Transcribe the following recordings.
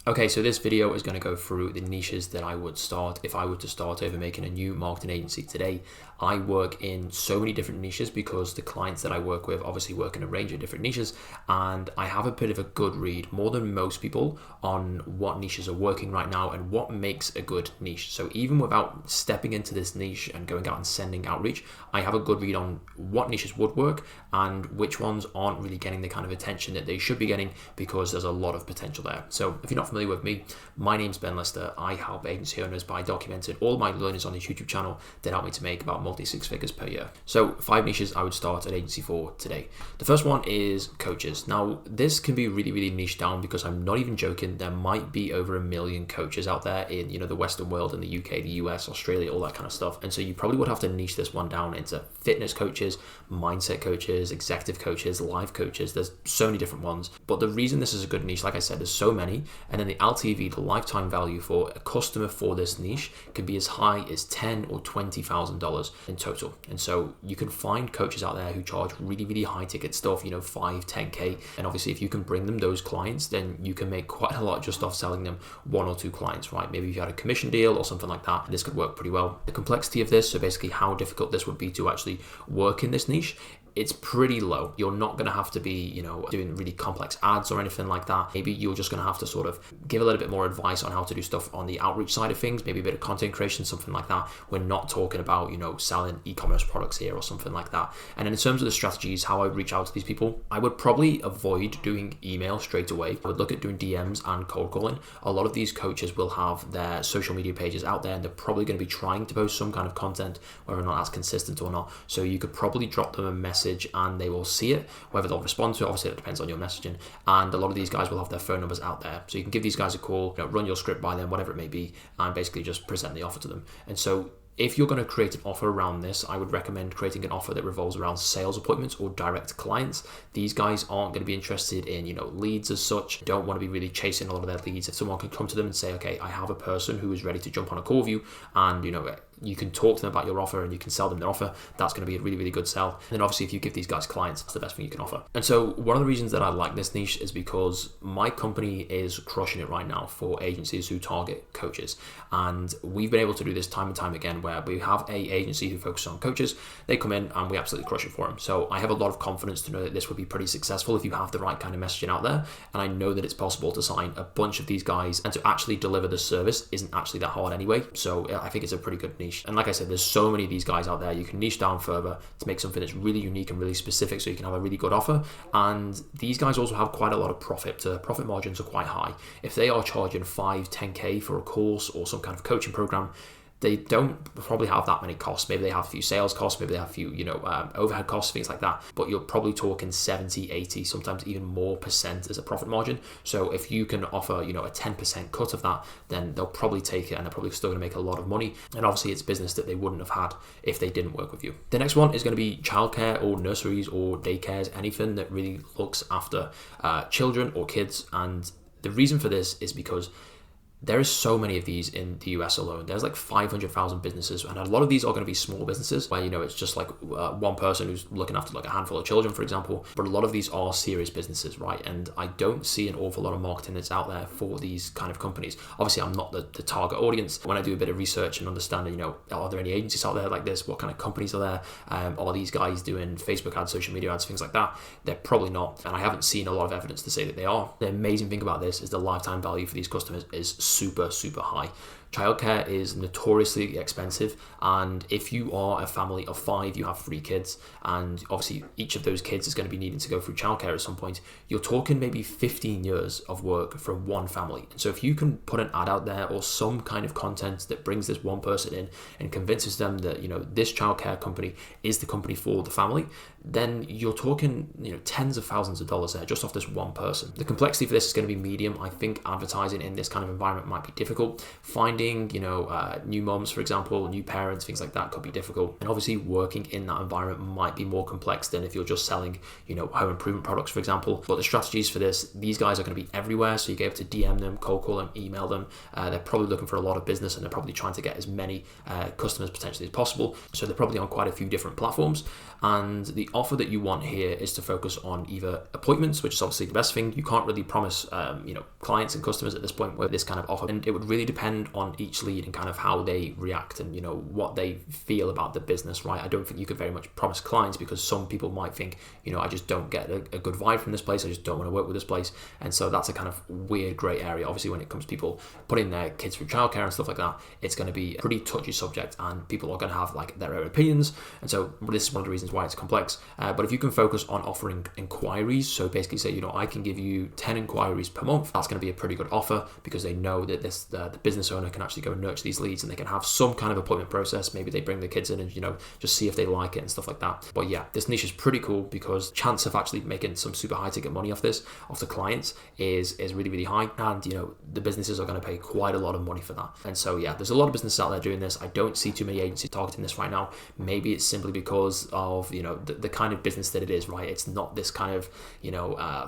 Okay, so this video is going to go through the niches that I would start if I were to start over making a new marketing agency today. I work in so many different niches because the clients that I work with obviously work in a range of different niches, and I have a bit of a good read, more than most people, on what niches are working right now and what makes a good niche. So even without stepping into this niche and going out and sending outreach, I have a good read on what niches would work and which ones aren't really getting the kind of attention that they should be getting, because there's a lot of potential there. So if you're not familiar with me, my name's Ben Lister. I help agency owners by documenting all my learnings on this YouTube channel that help me to make about multi-six figures per year. So 5 niches I would start an agency for today. The first one is coaches. Now this can be really niche down, because I'm not even joking, there might be over 1 million coaches out there in the Western world, in the UK, the US, Australia, all that kind of stuff. And so you probably would have to niche this one down into fitness coaches, mindset coaches, executive coaches, life coaches. There's so many different ones. But the reason this is a good niche, like I said, there's so many, and then the LTV, the lifetime value for a customer for this niche, can be as high as $10,000 or $20,000 in total. And so you can find coaches out there who charge really high ticket stuff, 5, 10K. And obviously if you can bring them those clients, then you can make quite a lot just off selling them 1 or 2 clients, right? Maybe if you had a commission deal or something like that, this could work pretty well. The complexity of this, so basically how difficult this would be to actually work in this niche, it's pretty low. You're not going to have to be, doing really complex ads or anything like that. Maybe you're just going to have to sort of give a little bit more advice on how to do stuff on the outreach side of things, maybe a bit of content creation, something like that. We're not talking about, selling e-commerce products here or something like that. And then in terms of the strategies, how I would reach out to these people, I would probably avoid doing email straight away. I would look at doing DMs and cold calling. A lot of these coaches will have their social media pages out there, and they're probably going to be trying to post some kind of content, whether or not that's consistent or not. So you could probably drop them a message and they will see it. Whether they'll respond to it, obviously it depends on your messaging. And a lot of these guys will have their phone numbers out there, so you can give these guys a call, run your script by them, whatever it may be, and basically just present the offer to them. And so if you're going to create an offer around this, I would recommend creating an offer that revolves around sales appointments or direct clients. These guys aren't going to be interested in, leads as such. Don't want to be really chasing a lot of their leads. If someone can come to them and say, okay, I have a person who is ready to jump on a call with you, and you can talk to them about your offer and you can sell them their offer, that's going to be a really good sell. And then obviously if you give these guys clients, that's the best thing you can offer. And so one of the reasons that I like this niche is because my company is crushing it right now for agencies who target coaches. And we've been able to do this time and time again, where we have a agency who focuses on coaches. They come in and we absolutely crush it for them. So I have a lot of confidence to know that this would be pretty successful if you have the right kind of messaging out there. And I know that it's possible to sign a bunch of these guys, and to actually deliver the service isn't actually that hard anyway. So I think it's a pretty good niche. And like I said, there's so many of these guys out there. You can niche down further to make something that's really unique and really specific, so you can have a really good offer. And these guys also have quite a lot of profit. The profit margins are quite high. If they are charging 5, 10K for a course or some kind of coaching program, they don't probably have that many costs. Maybe they have a few sales costs, maybe they have a few, overhead costs, things like that. But you're probably talking 70, 80, sometimes even more % as a profit margin. So if you can offer, a 10% cut of that, then they'll probably take it, and they're probably still going to make a lot of money. And obviously it's business that they wouldn't have had if they didn't work with you. The next one is going to be childcare or nurseries or daycares, anything that really looks after children or kids. And the reason for this is because there is so many of these in the US alone. There's like 500,000 businesses, and a lot of these are going to be small businesses where, it's just like one person who's looking after like a handful of children, for example. But a lot of these are serious businesses, right? And I don't see an awful lot of marketing that's out there for these kind of companies. Obviously, I'm not the target audience. When I do a bit of research and understanding, are there any agencies out there like this? What kind of companies are there? Are these guys doing Facebook ads, social media ads, things like that? They're probably not. And I haven't seen a lot of evidence to say that they are. The amazing thing about this is the lifetime value for these customers is super high. Childcare is notoriously expensive, and if you are a family of 5, you have 3 kids, and obviously each of those kids is going to be needing to go through childcare at some point. You're talking maybe 15 years of work from one family. And so if you can put an ad out there or some kind of content that brings this one person in and convinces them that this childcare company is the company for the family, then you're talking tens of thousands of dollars there just off this one person. The complexity for this is going to be medium. I think advertising in this kind of environment environment might be difficult. Finding, new moms, for example, new parents, things like that could be difficult. And obviously working in that environment might be more complex than if you're just selling, home improvement products, for example. But the strategies for this, these guys are going to be everywhere. So you get able to DM them, cold call them, email them. They're probably looking for a lot of business, and they're probably trying to get as many customers potentially as possible. So they're probably on quite a few different platforms. And the offer that you want here is to focus on either appointments, which is obviously the best thing. You can't really promise, clients and customers at this point with this kind of offer. And it would really depend on each lead and kind of how they react and, what they feel about the business, right? I don't think you could very much promise clients, because some people might think, I just don't get a good vibe from this place. I just don't want to work with this place. And so that's a kind of weird gray area. Obviously, when it comes to people putting their kids through childcare and stuff like that, it's going to be a pretty touchy subject, and people are going to have like their own opinions. And so this is one of the reasons why it's complex. But if you can focus on offering inquiries, so basically say, I can give you 10 inquiries per month, that's going to be a pretty good offer, because they know that the business owner can actually go and nurture these leads, and they can have some kind of appointment process. Maybe they bring the kids in and, just see if they like it and stuff like that. But yeah, this niche is pretty cool, because chance of actually making some super high ticket money off the clients is really, really high. And, the businesses are going to pay quite a lot of money for that. And so, yeah, there's a lot of businesses out there doing this. I don't see too many agencies targeting this right now. Maybe it's simply because of, the kind of business that it is, right? It's not this kind of,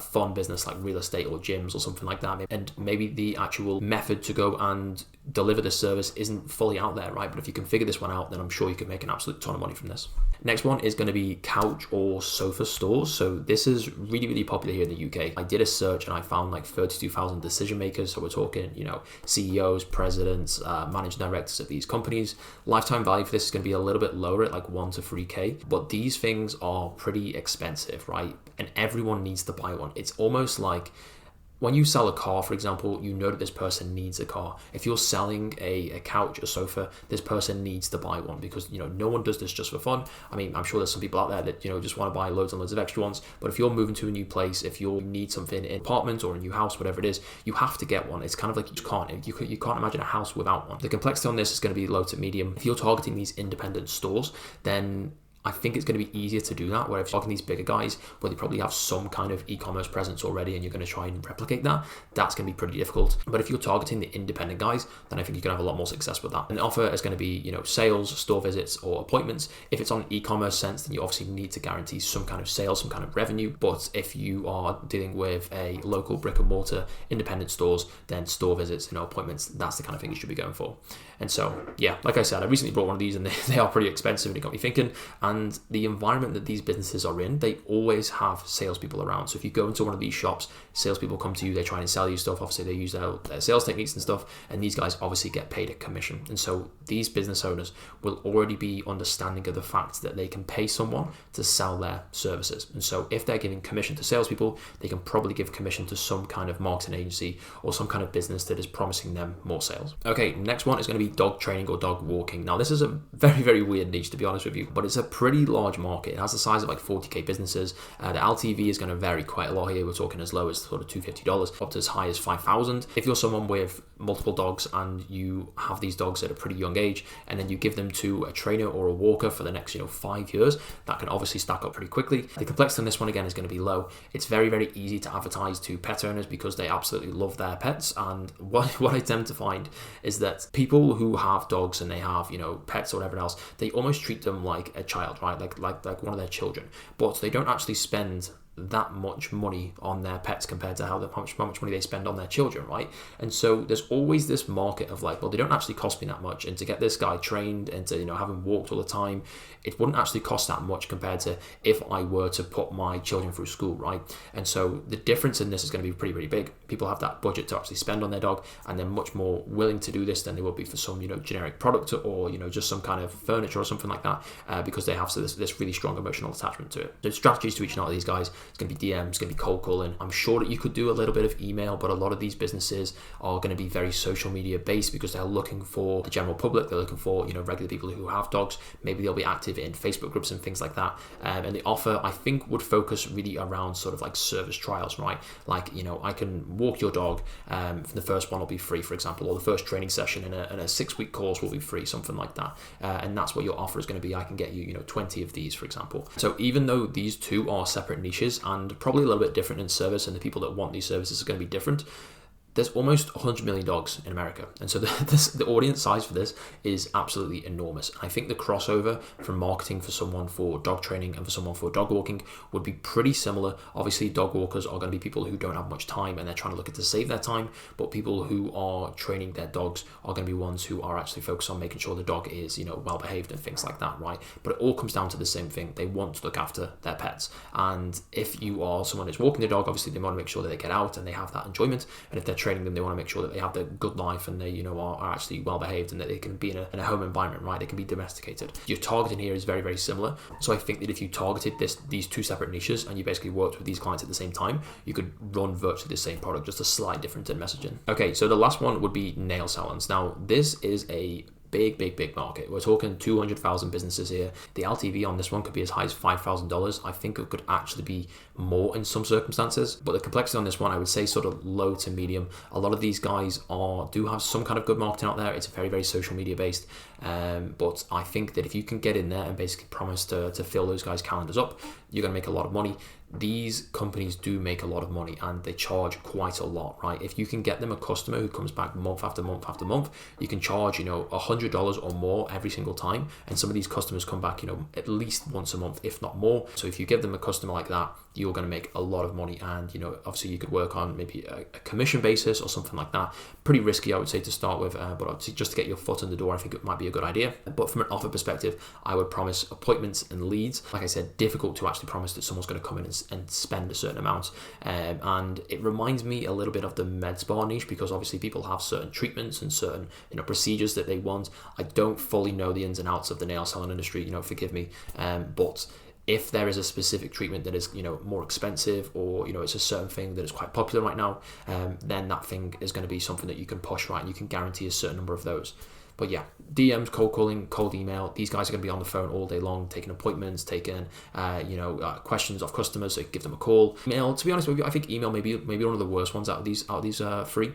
fun business like real estate or gyms or something like that. And maybe the actual method to go and deliver this service isn't fully out there, right? But if you can figure this one out, then I'm sure you can make an absolute ton of money from this. Next one is going to be couch or sofa stores. So this is really, really popular here in the UK. I did a search and I found like 32,000 decision makers. So we're talking, CEOs, presidents, managing directors of these companies. Lifetime value for this is going to be a little bit lower at like 1 to 3K, but these things are pretty expensive, right? And everyone needs to buy one. It's almost like when you sell a car, for example, that this person needs a car. If you're selling a couch, a sofa, this person needs to buy one, because, no one does this just for fun. I mean, I'm sure there's some people out there that, just want to buy loads and loads of extra ones. But if you're moving to a new place, if you need something in an apartment or a new house, whatever it is, you have to get one. It's kind of like you can't imagine a house without one. The complexity on this is going to be low to medium. If you're targeting these independent stores, then I think it's going to be easier to do that, where if you're talking these bigger guys where they probably have some kind of e-commerce presence already and you're going to try and replicate that, that's going to be pretty difficult. But if you're targeting the independent guys, then I think you can have a lot more success with that. And the offer is going to be, sales, store visits, or appointments. If it's on an e-commerce sense, then you obviously need to guarantee some kind of sales, some kind of revenue. But if you are dealing with a local brick and mortar independent stores, then store visits, appointments, that's the kind of thing you should be going for. And so, yeah, like I said, I recently bought one of these and they are pretty expensive, and it got me thinking. And the environment that these businesses are in, they always have salespeople around. So if you go into one of these shops, salespeople come to you, they try and sell you stuff. Obviously, they use their sales techniques and stuff, and these guys obviously get paid a commission. And so these business owners will already be understanding of the fact that they can pay someone to sell their services. And so if they're giving commission to salespeople, they can probably give commission to some kind of marketing agency or some kind of business that is promising them more sales. Okay, next one is going to be dog training or dog walking. Now, this is a very, very weird niche, to be honest with you, but it's a pretty large market. It has the size of like 40k businesses. The LTV is going to vary quite a lot here. We're talking as low as sort of $250 up to as high as 5,000. If you're someone with multiple dogs and you have these dogs at a pretty young age, and then you give them to a trainer or a walker for the next 5 years, that can obviously stack up pretty quickly. The complexity on this one again is going to be low. It's very, very easy to advertise to pet owners because they absolutely love their pets. And what I tend to find is that people who have dogs and they have pets or whatever else, they almost treat them like a child, right? Like one of their children, but they don't actually spend that much money on their pets compared to how much money they spend on their children, right? And so there's always this market of like, well, they don't actually cost me that much, and to get this guy trained and to have him walked all the time, it wouldn't actually cost that much compared to if I were to put my children through school, right? And so the difference in this is going to be pretty, pretty big. People have that budget to actually spend on their dog, and they're much more willing to do this than they would be for some generic product or just some kind of furniture or something like that, because they have this really strong emotional attachment to it. The strategies to reaching out to these guys, it's going to be DMs, it's going to be cold calling. I'm sure that you could do a little bit of email, but a lot of these businesses are going to be very social media based because they're looking for the general public. They're looking for regular people who have dogs. Maybe they'll be active in Facebook groups and things like that. And the offer, I think, would focus really around sort of like service trials, right? Like I can walk your dog. The first one will be free, for example, or the first training session in a 6-week course will be free, something like that. And that's what your offer is going to be. I can get you 20 of these, for example. So even though these two are separate niches and probably a little bit different in service, and the people that want these services are going to be different, there's almost 100 million dogs in America. And so the audience size for this is absolutely enormous. I think the crossover from marketing for someone for dog training and for someone for dog walking would be pretty similar. Obviously, dog walkers are going to be people who don't have much time and they're trying to look at to save their time, but people who are training their dogs are going to be ones who are actually focused on making sure the dog is, well behaved and things like that, right? But it all comes down to the same thing. They want to look after their pets. And if you are someone who's walking the dog, obviously they want to make sure that they get out and they have that enjoyment. And if they're training them, they want to make sure that they have the good life and they, are actually well behaved and that they can be in a home environment, right? They can be domesticated. Your targeting here is very, very similar. So I think that if you targeted these two separate niches and you basically worked with these clients at the same time, you could run virtually the same product, just a slight difference in messaging. Okay, so the last one would be nail salons. Now, this is a big market. We're talking 200,000 businesses here. The LTV on this one could be as high as $5,000. I think it could actually be more in some circumstances, but the complexity on this one, I would say sort of low to medium. A lot of these guys do have some kind of good marketing out there. It's very, very social media based. But I think that if you can get in there and basically promise to fill those guys' calendars up, you're going to make a lot of money. These companies do make a lot of money and they charge quite a lot, right? If you can get them a customer who comes back month after month after month, you can charge, $100 or more every single time. And some of these customers come back, at least once a month, if not more. So if you give them a customer like that, you're going to make a lot of money. And, obviously you could work on maybe a commission basis or something like that. Pretty risky, I would say, to start with, but obviously just to get your foot in the door, I think it might be a good idea. But from an offer perspective, I would promise appointments and leads. Like I said, difficult to actually promise that someone's going to come in and spend a certain amount. And it reminds me a little bit of the med spa niche, because obviously people have certain treatments and certain procedures that they want. I don't fully know the ins and outs of the nail salon industry, forgive me, but if there is a specific treatment that is more expensive, or it's a certain thing that is quite popular right now, then that thing is going to be something that you can push, right? And you can guarantee a certain number of those. But yeah, DMs, cold calling, cold email, these guys are going to be on the phone all day long, taking appointments, taking questions of customers, so give them a call. Email, to be honest with you, I think email may be one of the worst ones out of these three.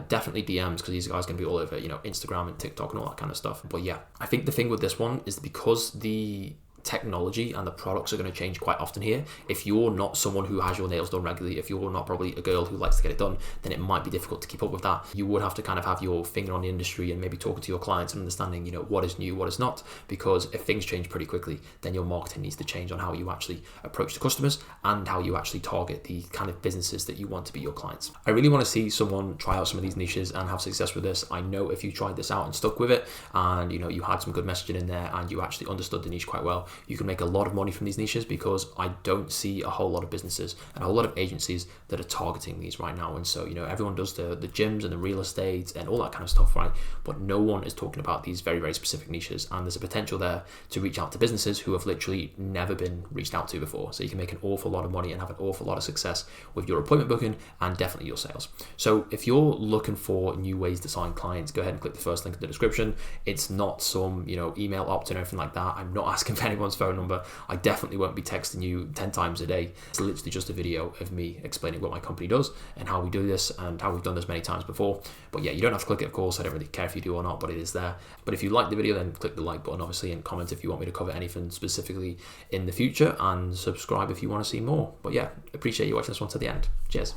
Definitely DMs, because these guys are going to be all over Instagram and TikTok and all that kind of stuff. But yeah, I think the thing with this one is because the technology and the products are going to change quite often here. If you're not someone who has your nails done regularly, if you're not probably a girl who likes to get it done, then it might be difficult to keep up with that. You would have to kind of have your finger on the industry and maybe talking to your clients and understanding, what is new, what is not, because if things change pretty quickly, then your marketing needs to change on how you actually approach the customers and how you actually target the kind of businesses that you want to be your clients. I really want to see someone try out some of these niches and have success with this. I know if you tried this out and stuck with it and, you had some good messaging in there and you actually understood the niche quite well, you can make a lot of money from these niches, because I don't see a whole lot of businesses and a whole lot of agencies that are targeting these right now. And so, everyone does the gyms and the real estate and all that kind of stuff, right? But no one is talking about these very, very specific niches. And there's a potential there to reach out to businesses who have literally never been reached out to before. So you can make an awful lot of money and have an awful lot of success with your appointment booking and definitely your sales. So if you're looking for new ways to sign clients, go ahead and click the first link in the description. It's not some, email opt-in or anything like that. I'm not asking for anyone's phone number. I definitely won't be texting you 10 times a day. It's literally just a video of me explaining what my company does and how we do this and how we've done this many times before. But yeah, you don't have to click it, of course. I don't really care if you do or not, but it is there. But if you like the video, then click the like button, obviously, and comment if you want me to cover anything specifically in the future, and subscribe if you want to see more. But yeah, appreciate you watching this one to the end. Cheers.